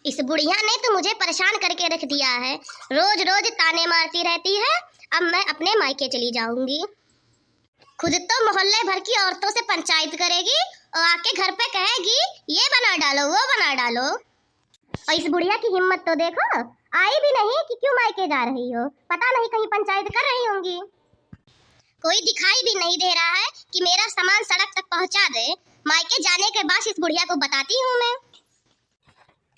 इस बुढ़िया ने तो मुझे परेशान करके रख दिया है। रोज रोज ताने मारती रहती है। अब मैं अपने मायके चली जाऊंगी। खुद तो मोहल्ले भर की औरतों से पंचायत करेगी और आके घर पे कहेगी ये बना डालो वो बना डालो। और इस बुढ़िया की हिम्मत तो देखो, आई भी नहीं कि क्यों मायके जा रही हो। पता नहीं कहीं पंचायत कर रही होंगी। कोई दिखाई भी नहीं दे रहा है कि मेरा सामान सड़क तक पहुंचा दे। मायके जाने के बाद इस बुढ़िया को बताती हूँ मैं।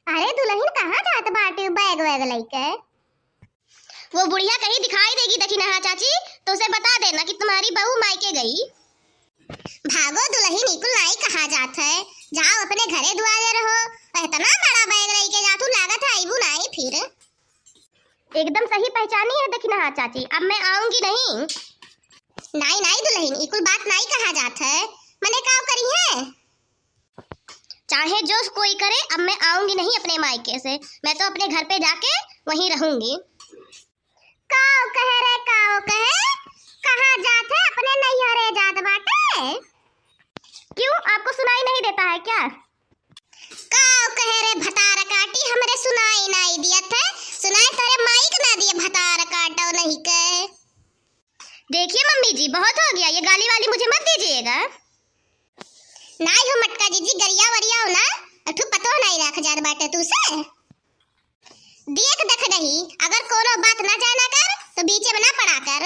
अरे दुल्हन कहाँ जात बाटे बैग वैग लेके? वो बुढ़िया कहीं दिखाई देगी दक्षिणा चाची तो उसे बता देना कि तुम्हारी बहू मायके गई। भागो दुल्हन, इकुल नाई कहाँ जात है, जाओ अपने घरे दुआरे रहो। इतना बड़ा बैग लेके जातू, लागत है आईबू नाई फिर। एकदम सही पहचानी है दक्षिणा चाची, अब मैं आऊंगी नहीं। नाई नाई दुल्हन, इकुल बात नाई कहाँ जात है, मैंने काव करी है। चाहे जो कोई करे, अब मैं आऊंगी नहीं अपने मायके से। मैं तो अपने घर पे जाके वहीं रहूंगी। काव कहे रे काव कहे, कहाँ जात है अपने नैहरे जात बाटे। क्यों, आपको सुनाई नहीं देता है क्या? काव कहे रे भतार काटी, हमरे सुनाई नहीं दियत है। सुनाई तेरे माइक ना दिए भतार काटो नहीं कहे। देखिए मम्मी जी, बहुत हो गया, ये गाली वाली मुझे मत दीजिएगा। नाई हो मटका जीजी, गरिया वरिया हो ना, अठू पतो नहीं रख जात बाटे तू से। देख देख नहीं, अगर कोनो बात ना जाना कर तो बीचे में ना पड़ा कर।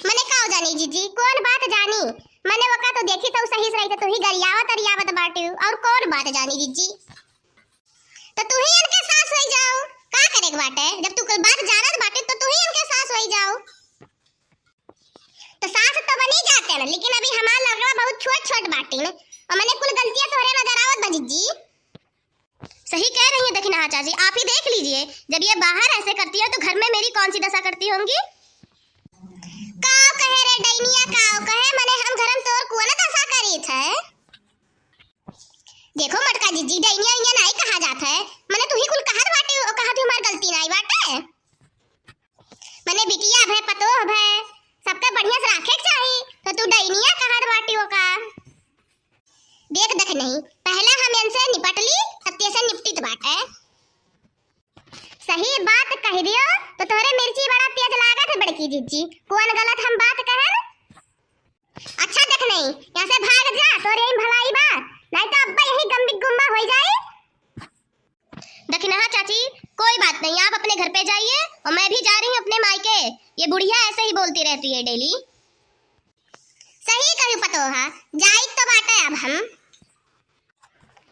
मैंने काव जानी जीजी, कौन बात जानी, मैंने वका तो देखी तो सही से तू ही गरियावत अरियावत बाटे, और कौन बात जानी जीजी। तो तू ही इनके सास होई जाओ, का करे बाटे, जब तू कोई बात जानत बाटे तो तू ही इनके सास होई जाओ। तो सास तो बनी जाते हैं, लेकिन अभी हमारा लड़का बहुत छोट छोट बाटी ने, और मैंने कुल गलतियां तोरे नजर आवत बजीजी। सही कह रही है दक्षिणा चाची, आप ही देख लीजिए, जब ये बाहर ऐसे करती है तो घर में मेरी कौन सी दशा करती होंगी। काव कहे रे डैनिया, काव कहे, मैंने हम घरम तोर कुआ ना दशा करी थे। देखो मटका जीजी, डैनिया ये नहीं कहा जाता है, मैंने तू ही कुल कहत बाटे और कहा तू हमार गलती नहीं बाटे। मैंने बिटिया भे पतो भे सबका बढ़िया से रखे चाहिए, तो तू डैनिया कहत बाटी हो का। देख देख नहीं, पहले हम इनसे निपट ली तब तेसे निपटित बाटे। सही बात कह दियो तो तोरे मिर्ची बड़ा तेज लागत है बड़की जीजी, कौन गलत हम बात कहन। अच्छा देख नहीं, यहाँ से भाग जा, तोरे ही भलाई बा, नहीं तो अब्बा यही गम्बी गुम्बा हो जाए। दक्षिणा चाची कोई बात नहीं, आप अपने घर पे जाइए और मैं भी जा रही हूँ अपने मायके। ये बुढ़िया ऐसे ही बोलती रहती है डेली। सही कहूँ पतो है, जाई तो बाटे अब हम।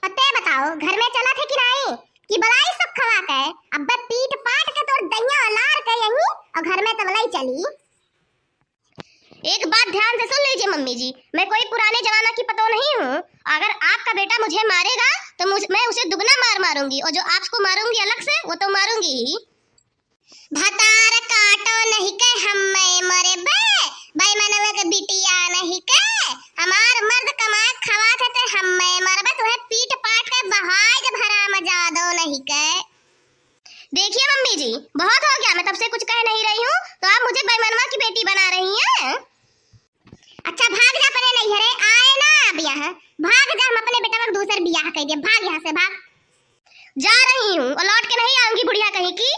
पते बताओ घर में चला थे कि नहीं, कि बलाई सब खवा के अब पीट पाट के तोड़ दैया लार के यहीं और घर में तबलाई चली। एक बात ध्यान से सुन लीजिए मम्मी जी, मैं कोई पुराने जमाना की पतो नहीं हूँ। अगर आपका बेटा मुझे मारेगा तो मैं उसे दुगना मार मारूंगी, और जो आपको मारूंगी अलग से वो तो मारूंगी ही। भतार काटो नहीं के हमें मरे बे, भाई मनवे के बिटिया नहीं के, हमार मर्द कमाए खवा थे ते हमें मरबे, तुम्हें पीट पाट के बहाज भरा मजा दो नहीं के। देखिए मम्मी जी, बहुत हो गया, मैं तब से कुछ कह नहीं रही हूँ, तो आप मुझे बेमनवा की बेटी बना रही हैं। अच्छा भाग जा अपने नैहरे, आए ना अब यहाँ, भाग जा, हम अपने बेटा का दूसरा बियाह कर दिया, भाग यहाँ से भाग। जा रही हूँ और लौट के नहीं आऊंगी बुढ़िया कहीं की।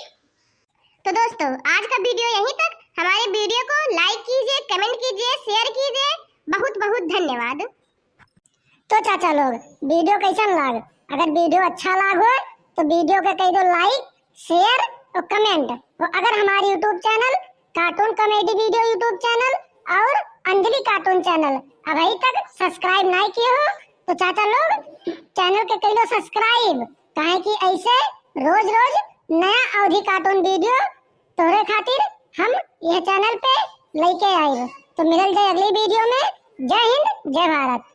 तो दोस्तों आज का वीडियो यहीं तक। हमारे वीडियो को लाइक कीजिए, कमेंट कीजिए, शेयर कीजिए, बहुत बहुत धन्यवाद। तो चाचा लोग वीडियो कैसा लगा, अगर वीडियो अच्छा लगा तो वीडियो के कह दो लाइक, शेयर और कमेंट। और अगर हमारे YouTube channel cartoon comedy video YouTube channel और अंजलि कार्टून चैनल अभी तक सब्सक्राइब नहीं किए हो तो चाचा लोग चैनल के कह दो सब्सक्राइब, काहे कि ऐसे रोज रोज नया अवधि कार्टून वीडियो तोरे खातिर हम यह चैनल पे लेके आए। तो मिलल जाए अगली वीडियो में। जय हिंद, जय भारत।